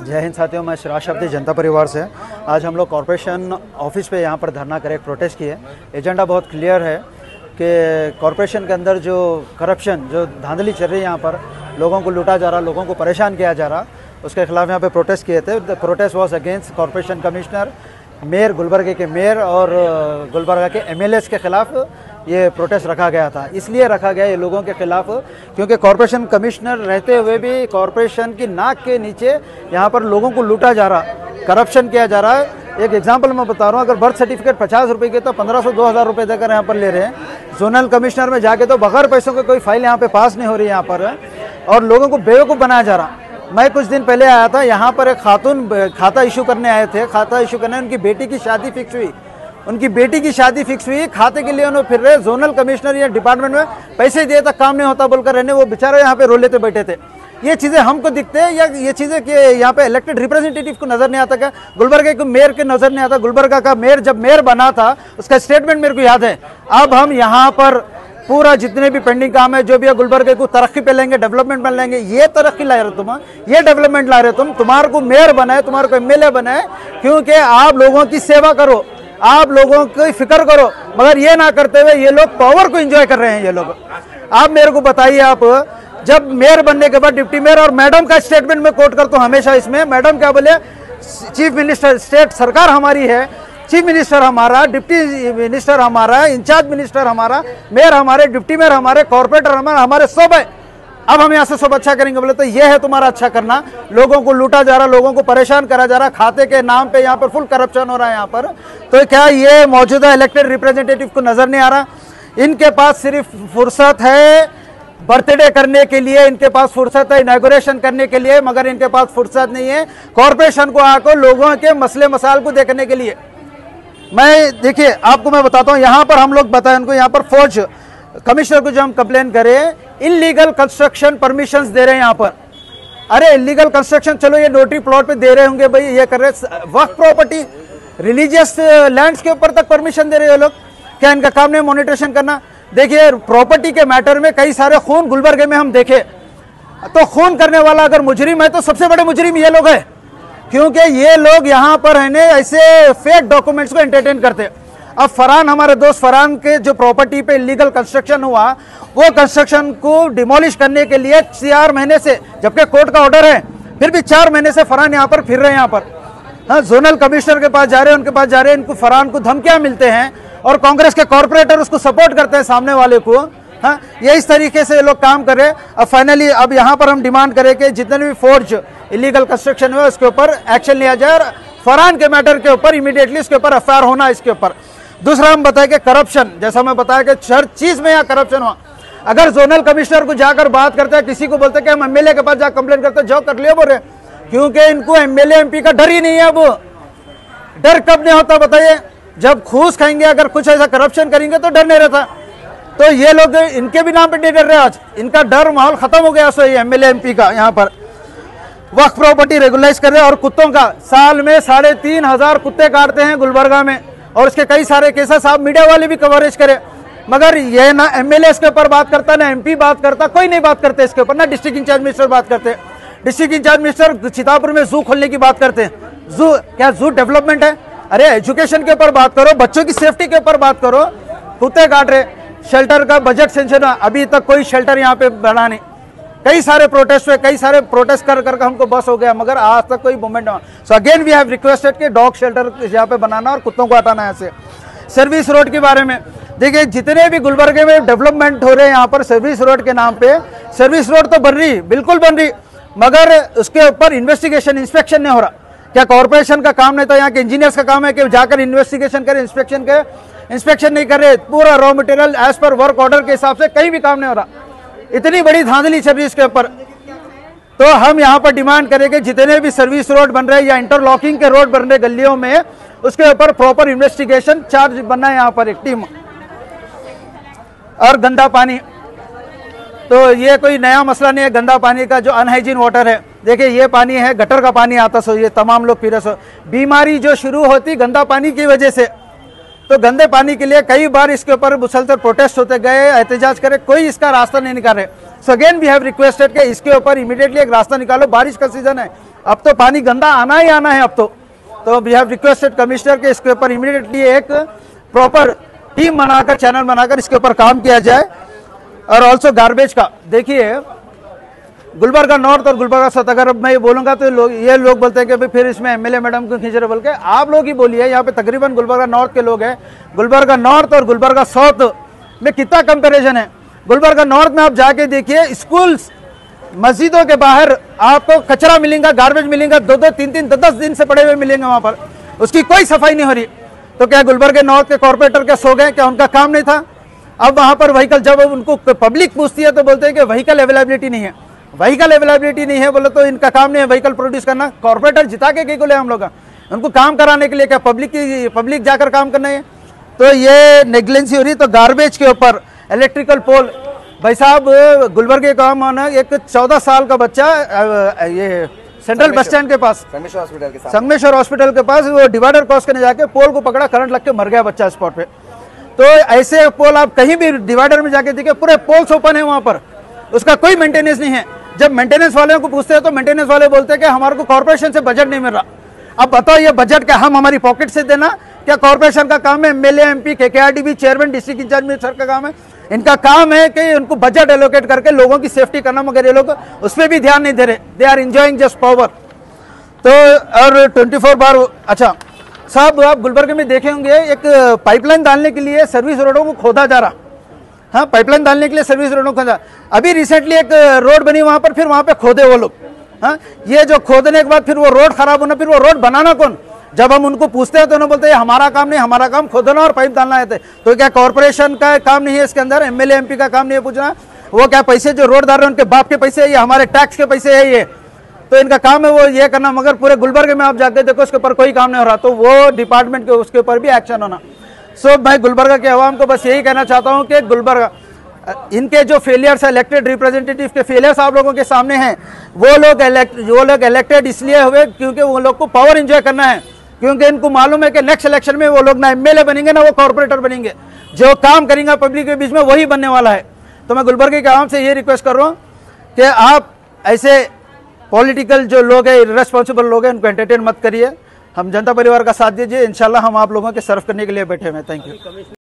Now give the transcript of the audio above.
जय हिंद साथियों, मैं शिराज शब्दी जनता परिवार से। आज हम लोग कॉरपोरेशन ऑफिस पे यहाँ पर धरना करे प्रोटेस्ट किए। एजेंडा बहुत क्लियर है कि कॉरपोरेशन के अंदर जो करप्शन, जो धांधली चल रही है, यहाँ पर लोगों को लूटा जा रहा, लोगों को परेशान किया जा रहा, उसके खिलाफ यहाँ पे प्रोटेस्ट किए थे। The protest was against corporation commissioner, mayor, Gulbarga के मेयर और गुलबर्गा के एमएलएस के खिलाफ ये प्रोटेस्ट रखा गया था। इसलिए रखा गया ये लोगों के खिलाफ क्योंकि कॉरपोरेशन कमिश्नर रहते हुए भी कॉरपोरेशन की नाक के नीचे यहाँ पर लोगों को लूटा जा रहा, करप्शन किया जा रहा है। एक एग्जांपल मैं बता रहा हूँ, अगर बर्थ सर्टिफिकेट 50 रुपये के तो 1500-2000 रुपये देकर यहाँ पर ले रहे हैं। जोनल कमिश्नर में जाके तो बगैर पैसों के कोई फाइल यहाँ पे पास नहीं हो रही यहाँ पर, और लोगों को बेवकूफ़ बनाया जा रहा। मैं कुछ दिन पहले आया था यहाँ पर, एक खातून खाता इशू करने आए थे। खाता इशू करने, उनकी बेटी की शादी फिक्स हुई, उनकी बेटी की शादी फिक्स हुई, खाते के लिए उन्होंने फिर रहे। जोनल कमिश्नर या डिपार्टमेंट में पैसे दिए तक काम नहीं होता बोलकर रहने, वो बेचारे यहाँ पे रो लेते बैठे थे। ये चीज़ें हमको दिखते हैं या ये चीज़ें कि यहाँ पे इलेक्टेड रिप्रेजेंटेटिव को नज़र नहीं आता? क्या गुलबर्गा के मेयर के नज़र नहीं आता? गुलबर्गा का मेयर जब मेयर बना था उसका स्टेटमेंट मेरे को याद है। अब हम यहाँ पर पूरा जितने भी पेंडिंग काम है, जो भी है, गुलबर्गे को तरक्की पे लेंगे, डेवलपमेंट पे लेंगे। ये तरक्की ला रहे तुम, ये डेवलपमेंट ला रहे तुम। तुम्हारे को मेयर बनाए, तुम्हारे को एमएलए बनाए क्योंकि आप लोगों की सेवा करो, आप लोगों की फिक्र करो, मगर ये ना करते हुए ये लोग पावर को एंजॉय कर रहे हैं। ये लोग, आप मेरे को बताइए, आप जब मेयर बनने के बाद डिप्टी मेयर, और मैडम का स्टेटमेंट में कोट करता हूँ हमेशा इसमें, मैडम क्या बोले, चीफ मिनिस्टर, स्टेट सरकार हमारी है, चीफ मिनिस्टर हमारा, डिप्टी मिनिस्टर हमारा, इंचार्ज मिनिस्टर हमारा, मेयर हमारे, डिप्टी मेयर हमारे, कॉर्पोरेटर हमारे सब है। अब हम यहाँ से सब अच्छा करेंगे बोले तो ये है तुम्हारा अच्छा करना। लोगों को लूटा जा रहा, लोगों को परेशान करा जा रहा, खाते के नाम पे यहाँ पर फुल करप्शन हो रहा है यहाँ पर। तो क्या ये मौजूदा इलेक्टेड रिप्रेजेंटेटिव को नजर नहीं आ रहा? इनके पास सिर्फ फुर्सत है बर्थडे करने के लिए, इनके पास फुर्सत है इनॉग्रेशन करने के लिए, मगर इनके पास फुर्सत नहीं है कॉरपोरेशन को आकर लोगों के मसले मसाइल को देखने के लिए। मैं देखिए आपको मैं बताता हूँ, यहाँ पर हम लोग बताएं उनको, यहाँ पर फौज कमिश्नर को जो हम कंप्लेन करें, इलीगल कंस्ट्रक्शन परमिशंस दे रहे हैं यहाँ पर। अरे इलीगल कंस्ट्रक्शन चलो ये नोटरी प्लॉट पे दे रहे होंगे भाई, ये कर रहे, वक्फ प्रॉपर्टी, रिलीजियस लैंड्स के ऊपर तक परमिशन दे रहे हैं लोग। क्या इनका काम नहीं मॉनिटरेशन करना? देखिए प्रॉपर्टी के मैटर में कई सारे खून गुलबर्गे में हम देखे, तो खून करने वाला अगर मुजरिम है तो सबसे बड़े मुजरिम ये लोग है, क्योंकि ये लोग यहाँ पर रहने ऐसे फेक डॉक्यूमेंट्स को एंटरटेन करते। अब फरहान, हमारे दोस्त फरहान के जो प्रॉपर्टी पे इलीगल कंस्ट्रक्शन हुआ, वो कंस्ट्रक्शन को डिमोलिश करने के लिए 4 महीने से, जबकि कोर्ट का ऑर्डर है, फिर भी 4 महीने से फरहान यहाँ पर फिर रहे हैं यहाँ पर। हाँ, जोनल कमिश्नर के पास जा रहे हैं, उनके पास जा रहे हैं, इनको फरहान को धमकियाँ मिलते हैं और कांग्रेस के कॉर्पोरेटर उसको सपोर्ट करते हैं सामने वाले को। हाँ, ये इस तरीके से लोग काम कर रहे हैं। अब फाइनली अब यहाँ पर हम डिमांड करें कि जितने भी फोर्ज इलीगल कंस्ट्रक्शन हुआ उसके ऊपर एक्शन लिया जाए, और फरहान के मैटर के ऊपर इमीडिएटली उसके ऊपर एफआईआर होना इसके ऊपर। दूसरा हम बताएं कि करप्शन, जैसा मैं बताया कि हर चीज में यहाँ करप्शन हुआ। अगर जोनल कमिश्नर को जाकर बात करते हैं, किसी को बोलते हैं कि हम एमएलए के पास जाकर कंप्लेन करते हैं, जो कर लियो बोल रहे, क्योंकि इनको एमएलए एमपी का डर ही नहीं है। वो डर कब नहीं होता बताइए? जब घूस खाएंगे, अगर कुछ ऐसा करप्शन करेंगे तो डर नहीं रहता। तो ये लोग इनके भी नाम पे नहीं डर रहे, आज इनका डर माहौल खत्म हो गया। सो ये एमएलए एमपी का यहाँ पर वक्फ प्रॉपर्टी रेगुलाइज कर रहे हैं, और कुत्तों का साल में 3500 कुत्ते काटते हैं गुलबर्गा में, और उसके कई सारे केसेस आप मीडिया वाले भी कवरेज करें, मगर ये ना एमएलए इसके ऊपर बात करता, ना एमपी बात करता, कोई नहीं बात करते इसके ऊपर, ना डिस्ट्रिक्ट इंचार्ज मिनिस्टर बात करते। डिस्ट्रिक्ट इंचार्ज मिनिस्टर सीतापुर में जू खोलने की बात करते हैं। जू क्या जू डेवलपमेंट है? अरे एजुकेशन के ऊपर बात करो, बच्चों की सेफ्टी के ऊपर बात करो। कुत्ते काट रहे, शेल्टर का बजट सेंशन, अभी तक कोई शेल्टर यहाँ पे बना नहीं। कई सारे प्रोटेस्ट हुए, कई सारे प्रोटेस्ट कर कर हमको बस हो गया, मगर आज तक कोई मूवमेंट नहीं। So again we have requested कि डॉग शेल्टर यहाँ पे बनाना और कुत्तों को हटाना यहाँ से। सर्विस रोड के बारे में देखिए, जितने भी गुलबर्गे में डेवलपमेंट हो रहे हैं यहाँ पर सर्विस रोड के नाम पे, सर्विस रोड तो बन रही, बिल्कुल बन रही, मगर उसके ऊपर इन्वेस्टिगेशन, इंस्पेक्शन नहीं हो रहा। क्या कॉर्पोरेशन का काम नहीं था? यहाँ के इंजीनियर्स का काम है कि जाकर इन्वेस्टिगेशन करे, इंस्पेक्शन करे? इंस्पेक्शन नहीं कर रहे, पूरा raw material as per work order के हिसाब से कहीं भी काम नहीं हो रहा। इतनी बड़ी धांधली चल रही इसके ऊपर। तो हम यहाँ पर डिमांड करेंगे जितने भी सर्विस रोड बन रहे हैं या इंटरलॉकिंग के रोड बन रहे गलियों में, उसके ऊपर प्रॉपर इन्वेस्टिगेशन चार्ज बनना है यहाँ पर एक टीम। और गंदा पानी, तो ये कोई नया मसला नहीं है गंदा पानी का, जो अनहाइजीन वाटर है। देखिए ये पानी है, गटर का पानी आता, सो ये तमाम लोग पी रहे। सो बीमारी जो शुरू होती गंदा पानी की वजह से, तो गंदे पानी के लिए कई बार इसके ऊपर मुसलसल प्रोटेस्ट होते गए, एहतजाज करे, कोई इसका रास्ता नहीं निकाल रहे। So again we have requested कि इसके ऊपर इमीडिएटली एक रास्ता निकालो। बारिश का सीजन है, अब तो पानी गंदा आना ही आना है अब तो वी हैव रिक्वेस्टेड कमिश्नर के इसके ऊपर इमीडिएटली एक प्रॉपर टीम बनाकर, चैनल बनाकर इसके ऊपर काम किया जाए। और ऑल्सो गार्बेज का देखिए, गुलबर्गा नॉर्थ और गुलबर्गा साउथ, अगर मैं ये बोलूँगा तो ये लोग बोलते हैं कि भाई फिर इसमें एमएलए मैडम को खींच रहे बोल के। आप लोग ही बोलिए, यहाँ पे तकरीबन गुलबर्गा नॉर्थ के लोग हैं। गुलबर्गा नॉर्थ और गुलबर्गा साउथ में कितना कंपैरिजन है। गुलबर्गा नॉर्थ में आप जाके देखिए, स्कूल्स, मस्जिदों के बाहर आपको कचरा मिलेगा, गार्बेज मिलेगा, 2-2, 3-3, 10-10 दिन से पड़े हुए मिलेंगे वहाँ पर, उसकी कोई सफाई नहीं हो रही। तो क्या गुलबर्गा नॉर्थ के कॉर्पोरेटर क्या सो गए, क्या उनका काम नहीं था? अब वहाँ पर व्हीकल, जब उनको पब्लिक पूछती है तो बोलते हैं कि व्हीकल अवेलेबिलिटी नहीं है। व्हीकल अवेलेबिलिटी नहीं है बोले तो इनका काम नहीं है व्हीकल प्रोड्यूस करना। कॉर्पोरेटर जिता के को ले हम लोग, उनको काम कराने के लिए क्या पब्लिक जाकर काम करना है? तो ये नेग्लेंसी हो रही। तो गार्बेज के ऊपर इलेक्ट्रिकल पोल, भाई साहब गुलबर्गे का माना एक 14 साल का बच्चा ये सेंट्रल बस स्टैंड के पास, संगमेश्वर हॉस्पिटल के पास, वो डिवाइडर क्रॉस करने जाके पोल को पकड़ा, करंट लग के मर गया बच्चा स्पॉट पे। तो ऐसे पोल आप कहीं भी डिवाइडर में जाके देखिए, पूरे पोल्स ओपन है वहां पर, उसका कोई मेंटेनेंस नहीं है। जब मेंटेनेंस वाले को पूछते हैं तो मेंटेनेंस वाले बोलते हैं कि हमारे को कॉर्पोरेशन से बजट नहीं मिल रहा। अब बताओ, ये बजट क्या हम हमारी पॉकेट से देना? क्या कॉर्पोरेशन का काम है? MLA, MP, KKRDB chairman, district incharge minister का काम है। इनका काम है कि उनको बजट एलोकेट करके लोगों की सेफ्टी करना, मगर ये लोग उस पर भी ध्यान नहीं दे रहे। They are enjoying just power. तो और 24 बार। अच्छा साहब, आप गुलबर्गे में देखे होंगे, एक पाइपलाइन डालने के लिए सर्विस रोडों को खोदा जा रहा। हाँ, पाइपलाइन डालने के लिए सर्विस रोडों को खोदा। अभी रिसेंटली एक रोड बनी वहां पर, फिर वहां पे खोदे वो लोग। हाँ, ये जो खोदने के बाद फिर वो रोड खराब होना, फिर वो रोड बनाना कौन? जब हम उनको पूछते हैं तो उन्होंने बोलते हैं हमारा काम नहीं, हमारा काम खोदना और पाइप डालना है। तो क्या कॉर्पोरेशन का काम नहीं है इसके अंदर? एमएलए, एमपी का काम नहीं है पूछना? वो क्या पैसे जो रोड डाल रहे हैं उनके बाप के पैसे है, ये हमारे टैक्स के पैसे है ये? तो इनका काम है वो ये करना, मगर पूरे गुलबर्गे में आप जाके देखो उसके ऊपर कोई काम नहीं हो रहा। तो वो डिपार्टमेंट के उसके ऊपर भी एक्शन होना। सो मैं गुलबर्गा के अवाम को बस यही कहना चाहता हूँ कि गुलबर्गा, इनके जो फेलियर्स, इलेक्टेड रिप्रेजेंटेटिव के फेलियर्स आप लोगों के सामने हैं। वो लोग इलेक्टेड इसलिए हुए क्योंकि वो लोग को पावर एंजॉय करना है, क्योंकि इनको मालूम है कि नेक्स्ट इलेक्शन में वो लोग ना एमएलए बनेंगे ना वो कॉर्पोरेटर बनेंगे। जो काम करेंगे पब्लिक के बीच में वही बनने वाला है। तो मैं गुलबर्गे के आवाम से ये रिक्वेस्ट कर रहा हूँ कि आप ऐसे पॉलिटिकल जो लोग हैं, इररेस्पॉन्सिबल लोग हैं, उनको एंटरटेन मत करिए। हम जनता परिवार का साथ दीजिए, इंशाल्लाह हम आप लोगों के सर्व करने के लिए बैठे हुए हैं। Thank you.